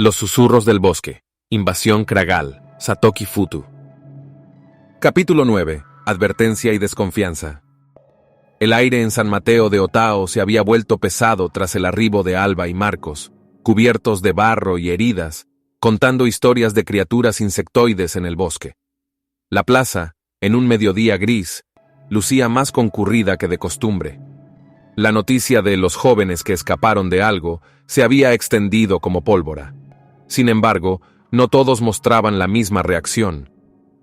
Los susurros del bosque. Invasión Kragal. Satoki Futu. Capítulo 9. Advertencia y desconfianza. El aire en San Mateo de Otao se había vuelto pesado tras el arribo de Alba y Marcos, cubiertos de barro y heridas, contando historias de criaturas insectoides en el bosque. La plaza, en un mediodía gris, lucía más concurrida que de costumbre. La noticia de los jóvenes que escaparon de algo se había extendido como pólvora. Sin embargo, no todos mostraban la misma reacción.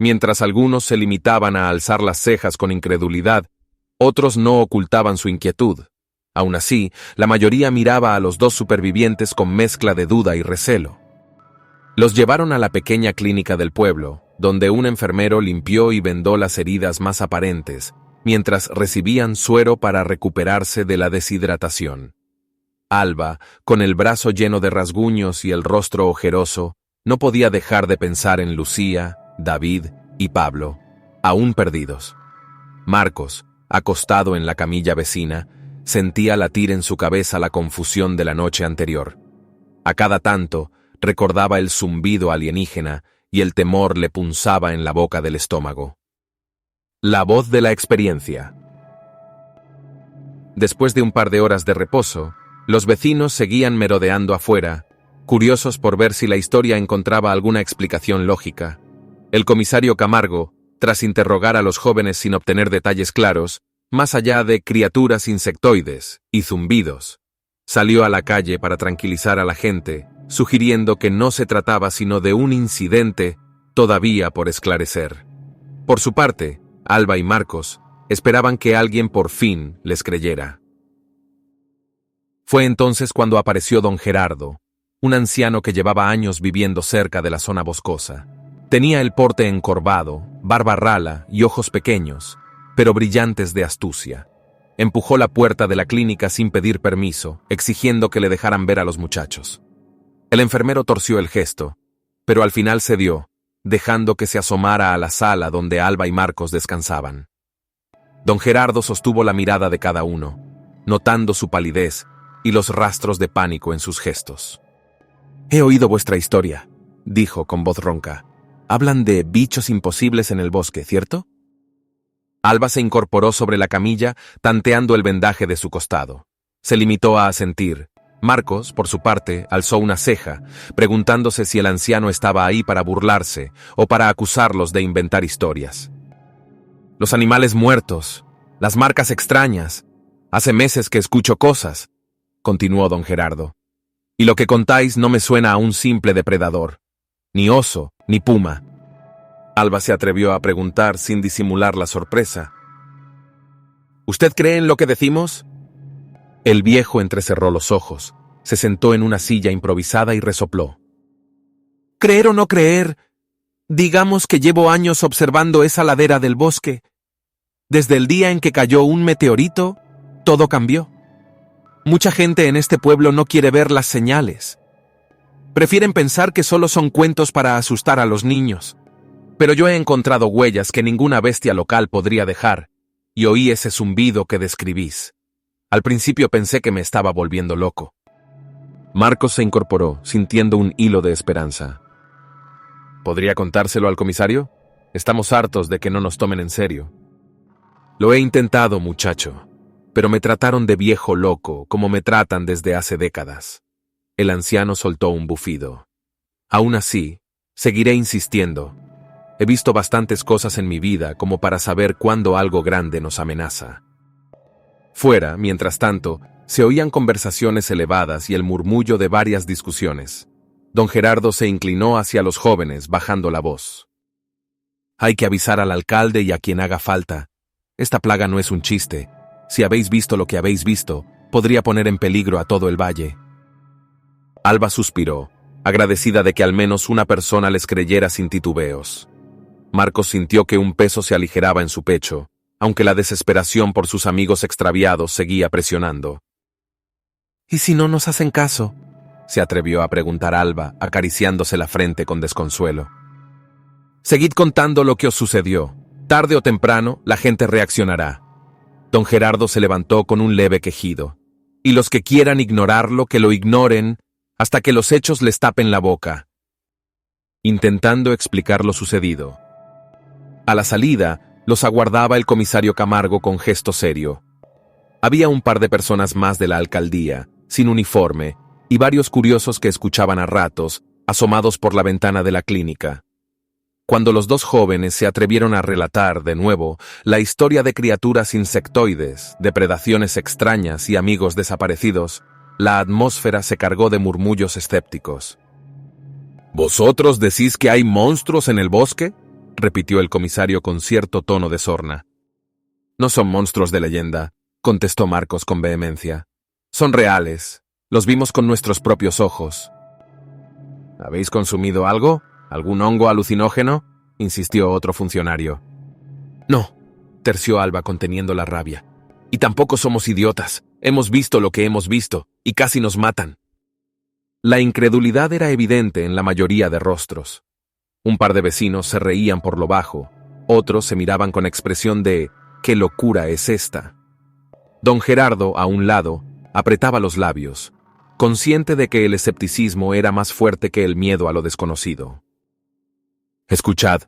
Mientras algunos se limitaban a alzar las cejas con incredulidad, otros no ocultaban su inquietud. Aún así, la mayoría miraba a los dos supervivientes con mezcla de duda y recelo. Los llevaron a la pequeña clínica del pueblo, donde un enfermero limpió y vendó las heridas más aparentes, mientras recibían suero para recuperarse de la deshidratación. Alba, con el brazo lleno de rasguños y el rostro ojeroso, no podía dejar de pensar en Lucía, David y Pablo, aún perdidos. Marcos, acostado en la camilla vecina, sentía latir en su cabeza la confusión de la noche anterior. A cada tanto, recordaba el zumbido alienígena y el temor le punzaba en la boca del estómago. La voz de la experiencia. Después de un par de horas de reposo, los vecinos seguían merodeando afuera, curiosos por ver si la historia encontraba alguna explicación lógica. El comisario Camargo, tras interrogar a los jóvenes sin obtener detalles claros, más allá de criaturas insectoides y zumbidos, salió a la calle para tranquilizar a la gente, sugiriendo que no se trataba sino de un incidente todavía por esclarecer. Por su parte, Alba y Marcos esperaban que alguien por fin les creyera. Fue entonces cuando apareció don Gerardo, un anciano que llevaba años viviendo cerca de la zona boscosa. Tenía el porte encorvado, barba rala y ojos pequeños, pero brillantes de astucia. Empujó la puerta de la clínica sin pedir permiso, exigiendo que le dejaran ver a los muchachos. El enfermero torció el gesto, pero al final cedió, dejando que se asomara a la sala donde Alba y Marcos descansaban. Don Gerardo sostuvo la mirada de cada uno, notando su palidez y los rastros de pánico en sus gestos. «He oído vuestra historia», dijo con voz ronca. «Hablan de bichos imposibles en el bosque, ¿cierto?» Alba se incorporó sobre la camilla, tanteando el vendaje de su costado. Se limitó a asentir. Marcos, por su parte, alzó una ceja, preguntándose si el anciano estaba ahí para burlarse o para acusarlos de inventar historias. «Los animales muertos, las marcas extrañas. Hace meses que escucho cosas», continuó don Gerardo. «Y lo que contáis no me suena a un simple depredador, ni oso, ni puma». Alba se atrevió a preguntar sin disimular la sorpresa. «¿Usted cree en lo que decimos?» El viejo entrecerró los ojos, se sentó en una silla improvisada y resopló. «Creer o no creer, digamos que llevo años observando esa ladera del bosque. Desde el día en que cayó un meteorito, todo cambió. Mucha gente en este pueblo no quiere ver las señales. Prefieren pensar que solo son cuentos para asustar a los niños. Pero yo he encontrado huellas que ninguna bestia local podría dejar, y oí ese zumbido que describís. Al principio pensé que me estaba volviendo loco». Marcos se incorporó, sintiendo un hilo de esperanza. «¿Podría contárselo al comisario? Estamos hartos de que no nos tomen en serio». «Lo he intentado, muchacho, pero me trataron de viejo loco, como me tratan desde hace décadas». El anciano soltó un bufido. «Aún así, seguiré insistiendo. He visto bastantes cosas en mi vida como para saber cuándo algo grande nos amenaza». Fuera, mientras tanto, se oían conversaciones elevadas y el murmullo de varias discusiones. Don Gerardo se inclinó hacia los jóvenes, bajando la voz. «Hay que avisar al alcalde y a quien haga falta. Esta plaga no es un chiste. Si habéis visto lo que habéis visto, podría poner en peligro a todo el valle». Alba suspiró, agradecida de que al menos una persona les creyera sin titubeos. Marcos sintió que un peso se aligeraba en su pecho, aunque la desesperación por sus amigos extraviados seguía presionando. «¿Y si no nos hacen caso?», se atrevió a preguntar Alba, acariciándose la frente con desconsuelo. «Seguid contando lo que os sucedió. Tarde o temprano, la gente reaccionará». Don Gerardo se levantó con un leve quejido. «Y los que quieran ignorarlo, que lo ignoren, hasta que los hechos les tapen la boca, intentando explicar lo sucedido. A la salida, los aguardaba el comisario Camargo con gesto serio. Había un par de personas más de la alcaldía, sin uniforme, y varios curiosos que escuchaban a ratos, asomados por la ventana de la clínica. Cuando los dos jóvenes se atrevieron a relatar, de nuevo, la historia de criaturas insectoides, depredaciones extrañas y amigos desaparecidos, la atmósfera se cargó de murmullos escépticos. ¿Vosotros decís que hay monstruos en el bosque?, repitió el comisario con cierto tono de sorna. No son monstruos de leyenda, contestó Marcos con vehemencia. Son reales, los vimos con nuestros propios ojos. ¿Habéis consumido algo? ¿Algún hongo alucinógeno?, insistió otro funcionario. No, terció Alba conteniendo la rabia. Y tampoco somos idiotas. Hemos visto lo que hemos visto, y casi nos matan. La incredulidad era evidente en la mayoría de rostros. Un par de vecinos se reían por lo bajo, otros se miraban con expresión de «¿Qué locura es esta?». Don Gerardo, a un lado, apretaba los labios, consciente de que el escepticismo era más fuerte que el miedo a lo desconocido. «Escuchad»,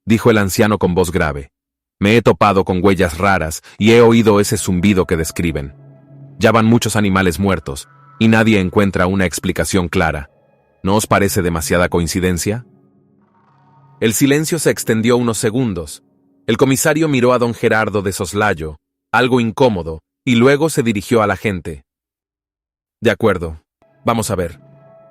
dijo el anciano con voz grave. «Me he topado con huellas raras y he oído ese zumbido que describen. Ya van muchos animales muertos, y nadie encuentra una explicación clara. ¿No os parece demasiada coincidencia?». El silencio se extendió unos segundos. El comisario miró a don Gerardo de soslayo, algo incómodo, y luego se dirigió a la gente. «De acuerdo. Vamos a ver.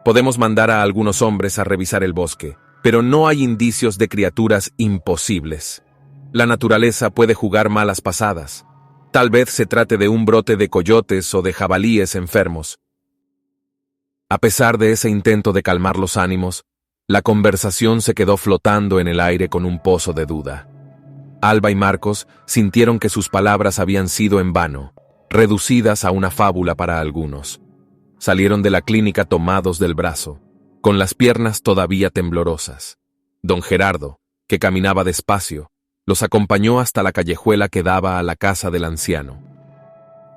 Podemos mandar a algunos hombres a revisar el bosque, pero no hay indicios de criaturas imposibles. La naturaleza puede jugar malas pasadas. Tal vez se trate de un brote de coyotes o de jabalíes enfermos». A pesar de ese intento de calmar los ánimos, la conversación se quedó flotando en el aire con un pozo de duda. Alba y Marcos sintieron que sus palabras habían sido en vano, reducidas a una fábula para algunos. Salieron de la clínica tomados del brazo, con las piernas todavía temblorosas. Don Gerardo, que caminaba despacio, los acompañó hasta la callejuela que daba a la casa del anciano.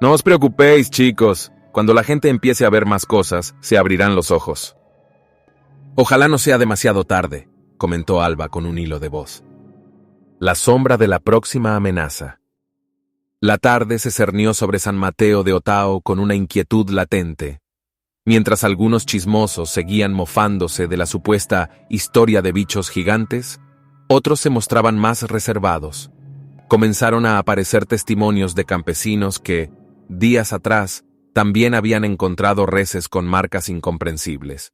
«No os preocupéis, chicos. Cuando la gente empiece a ver más cosas, se abrirán los ojos». «Ojalá no sea demasiado tarde», comentó Alba con un hilo de voz. La sombra de la próxima amenaza. La tarde se cernió sobre San Mateo de Otao con una inquietud latente. Mientras algunos chismosos seguían mofándose de la supuesta historia de bichos gigantes, otros se mostraban más reservados. Comenzaron a aparecer testimonios de campesinos que, días atrás, también habían encontrado reses con marcas incomprensibles.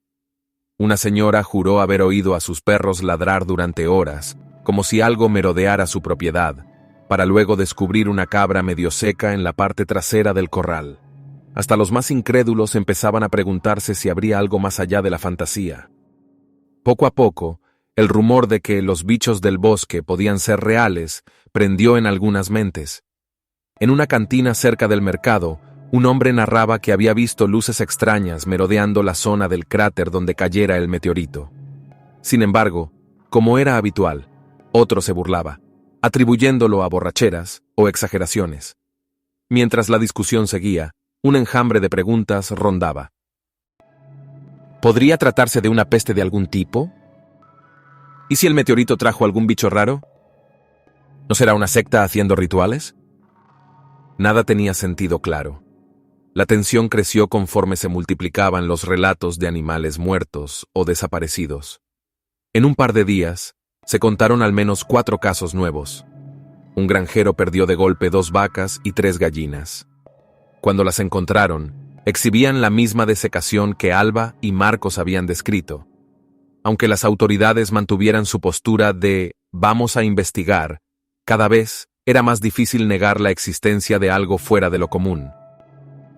Una señora juró haber oído a sus perros ladrar durante horas, como si algo merodeara su propiedad, para luego descubrir una cabra medio seca en la parte trasera del corral. Hasta los más incrédulos empezaban a preguntarse si habría algo más allá de la fantasía. Poco a poco, el rumor de que los bichos del bosque podían ser reales prendió en algunas mentes. En una cantina cerca del mercado, un hombre narraba que había visto luces extrañas merodeando la zona del cráter donde cayera el meteorito. Sin embargo, como era habitual, otro se burlaba, atribuyéndolo a borracheras o exageraciones. Mientras la discusión seguía, un enjambre de preguntas rondaba. ¿Podría tratarse de una peste de algún tipo? ¿Y si el meteorito trajo algún bicho raro? ¿No será una secta haciendo rituales? Nada tenía sentido claro. La tensión creció conforme se multiplicaban los relatos de animales muertos o desaparecidos. En un par de días, se contaron al menos 4 casos nuevos. Un granjero perdió de golpe 2 vacas y 3 gallinas. Cuando las encontraron, exhibían la misma desecación que Alba y Marcos habían descrito. Aunque las autoridades mantuvieran su postura de «vamos a investigar», cada vez era más difícil negar la existencia de algo fuera de lo común.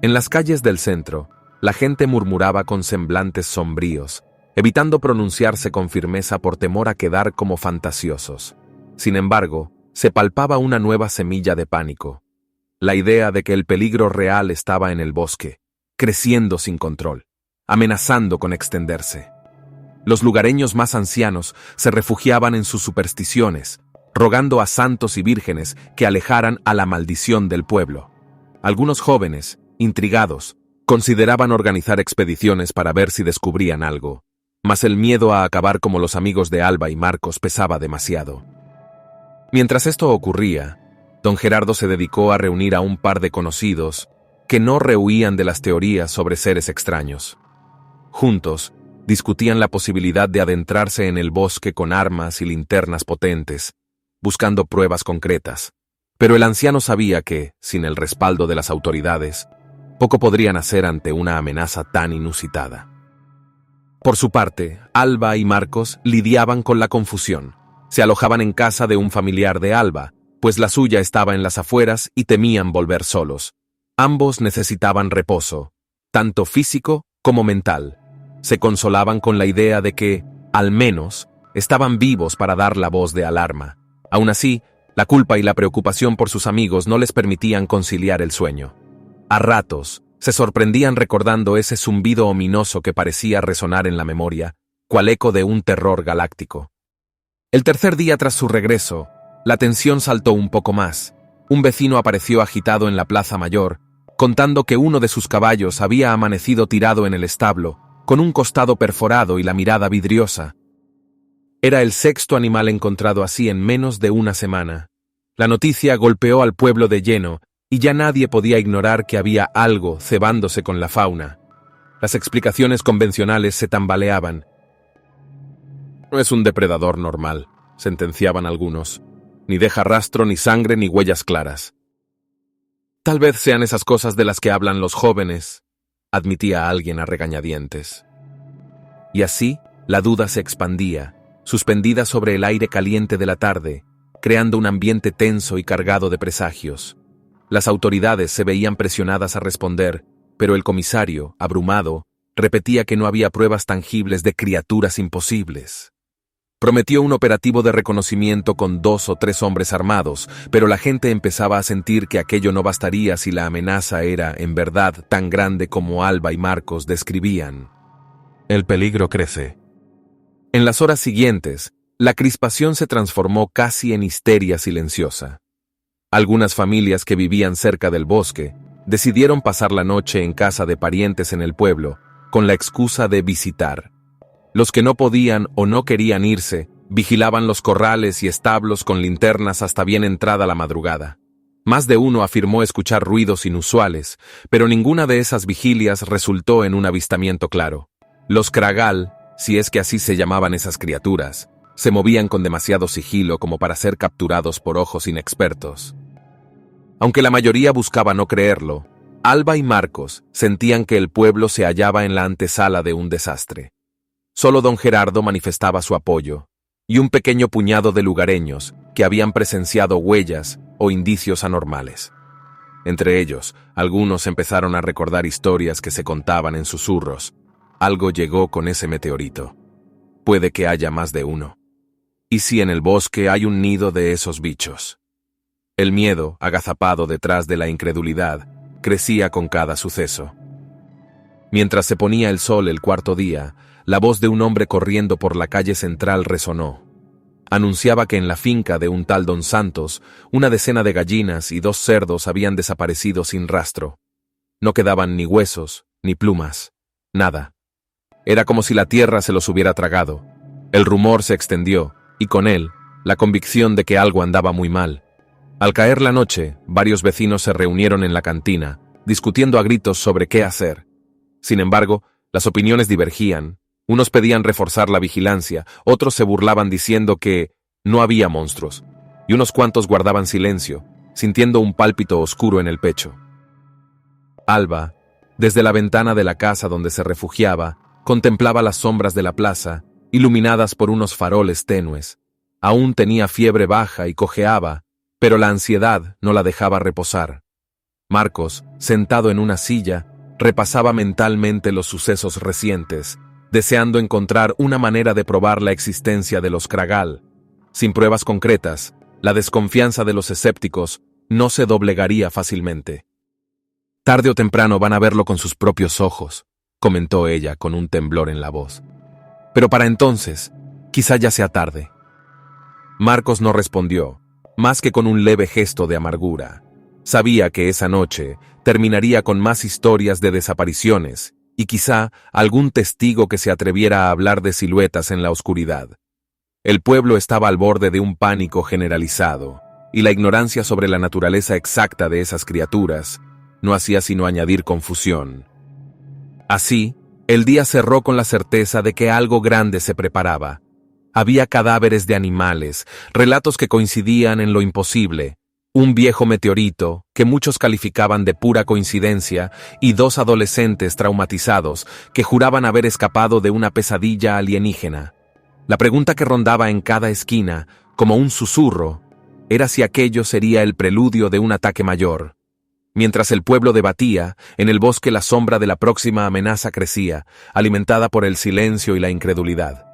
En las calles del centro, la gente murmuraba con semblantes sombríos, evitando pronunciarse con firmeza por temor a quedar como fantasiosos. Sin embargo, se palpaba una nueva semilla de pánico. La idea de que el peligro real estaba en el bosque, creciendo sin control, amenazando con extenderse. Los lugareños más ancianos se refugiaban en sus supersticiones, rogando a santos y vírgenes que alejaran a la maldición del pueblo. Algunos jóvenes, intrigados, Consideraban organizar expediciones para ver si descubrían algo, mas el miedo a acabar como los amigos de Alba y Marcos pesaba demasiado. Mientras esto ocurría, don Gerardo se dedicó a reunir a un par de conocidos que no rehuían de las teorías sobre seres extraños. Juntos, discutían la posibilidad de adentrarse en el bosque con armas y linternas potentes, buscando pruebas concretas. Pero el anciano sabía que, sin el respaldo de las autoridades, poco podrían hacer ante una amenaza tan inusitada. Por su parte, Alba y Marcos lidiaban con la confusión. Se alojaban en casa de un familiar de Alba, pues la suya estaba en las afueras y temían volver solos. Ambos necesitaban reposo, tanto físico como mental. Se consolaban con la idea de que, al menos, estaban vivos para dar la voz de alarma. Aún así, la culpa y la preocupación por sus amigos no les permitían conciliar el sueño. A ratos, se sorprendían recordando ese zumbido ominoso que parecía resonar en la memoria, cual eco de un terror galáctico. El tercer día tras su regreso, la tensión saltó un poco más. Un vecino apareció agitado en la plaza mayor, contando que uno de sus caballos había amanecido tirado en el establo, con un costado perforado y la mirada vidriosa. Era el sexto animal encontrado así en menos de una semana. La noticia golpeó al pueblo de lleno, y ya nadie podía ignorar que había algo cebándose con la fauna. Las explicaciones convencionales se tambaleaban. No es un depredador normal, sentenciaban algunos. Ni deja rastro, ni sangre, ni huellas claras. Tal vez sean esas cosas de las que hablan los jóvenes, admitía alguien a regañadientes. Y así, la duda se expandía, suspendida sobre el aire caliente de la tarde, creando un ambiente tenso y cargado de presagios. Las autoridades se veían presionadas a responder, pero el comisario, abrumado, repetía que no había pruebas tangibles de criaturas imposibles. Prometió un operativo de reconocimiento con 2 o 3 hombres armados, pero la gente empezaba a sentir que aquello no bastaría si la amenaza era, en verdad, tan grande como Alba y Marcos describían. El peligro crece. En las horas siguientes, la crispación se transformó casi en histeria silenciosa. Algunas familias que vivían cerca del bosque decidieron pasar la noche en casa de parientes en el pueblo, con la excusa de visitar. Los que no podían o no querían irse, vigilaban los corrales y establos con linternas hasta bien entrada la madrugada. Más de uno afirmó escuchar ruidos inusuales, pero ninguna de esas vigilias resultó en un avistamiento claro. Los kragal, si es que así se llamaban esas criaturas, se movían con demasiado sigilo como para ser capturados por ojos inexpertos. Aunque la mayoría buscaba no creerlo, Alba y Marcos sentían que el pueblo se hallaba en la antesala de un desastre. Solo don Gerardo manifestaba su apoyo, y un pequeño puñado de lugareños que habían presenciado huellas o indicios anormales. Entre ellos, algunos empezaron a recordar historias que se contaban en susurros. Algo llegó con ese meteorito. Puede que haya más de uno. ¿Y si en el bosque hay un nido de esos bichos? El miedo, agazapado detrás de la incredulidad, crecía con cada suceso. Mientras se ponía el sol el cuarto día, la voz de un hombre corriendo por la calle central resonó. Anunciaba que en la finca de un tal don Santos, una decena de gallinas y 2 cerdos habían desaparecido sin rastro. No quedaban ni huesos, ni plumas, nada. Era como si la tierra se los hubiera tragado. El rumor se extendió, y con él, la convicción de que algo andaba muy mal. Al caer la noche, varios vecinos se reunieron en la cantina, discutiendo a gritos sobre qué hacer. Sin embargo, las opiniones divergían. Unos pedían reforzar la vigilancia, otros se burlaban diciendo que no había monstruos, y unos cuantos guardaban silencio, sintiendo un pálpito oscuro en el pecho. Alba, desde la ventana de la casa donde se refugiaba, contemplaba las sombras de la plaza, iluminadas por unos faroles tenues. Aún tenía fiebre baja y cojeaba, pero la ansiedad no la dejaba reposar. Marcos, sentado en una silla, repasaba mentalmente los sucesos recientes, deseando encontrar una manera de probar la existencia de los kragal. Sin pruebas concretas, la desconfianza de los escépticos no se doblegaría fácilmente. Tarde o temprano van a verlo con sus propios ojos, comentó ella con un temblor en la voz. Pero para entonces, quizá ya sea tarde. Marcos no respondió, más que con un leve gesto de amargura. Sabía que esa noche terminaría con más historias de desapariciones y quizá algún testigo que se atreviera a hablar de siluetas en la oscuridad. El pueblo estaba al borde de un pánico generalizado, y la ignorancia sobre la naturaleza exacta de esas criaturas no hacía sino añadir confusión. Así, el día cerró con la certeza de que algo grande se preparaba. Había cadáveres de animales, relatos que coincidían en lo imposible, un viejo meteorito, que muchos calificaban de pura coincidencia, y dos adolescentes traumatizados que juraban haber escapado de una pesadilla alienígena. La pregunta que rondaba en cada esquina, como un susurro, era si aquello sería el preludio de un ataque mayor. Mientras el pueblo debatía, en el bosque la sombra de la próxima amenaza crecía, alimentada por el silencio y la incredulidad.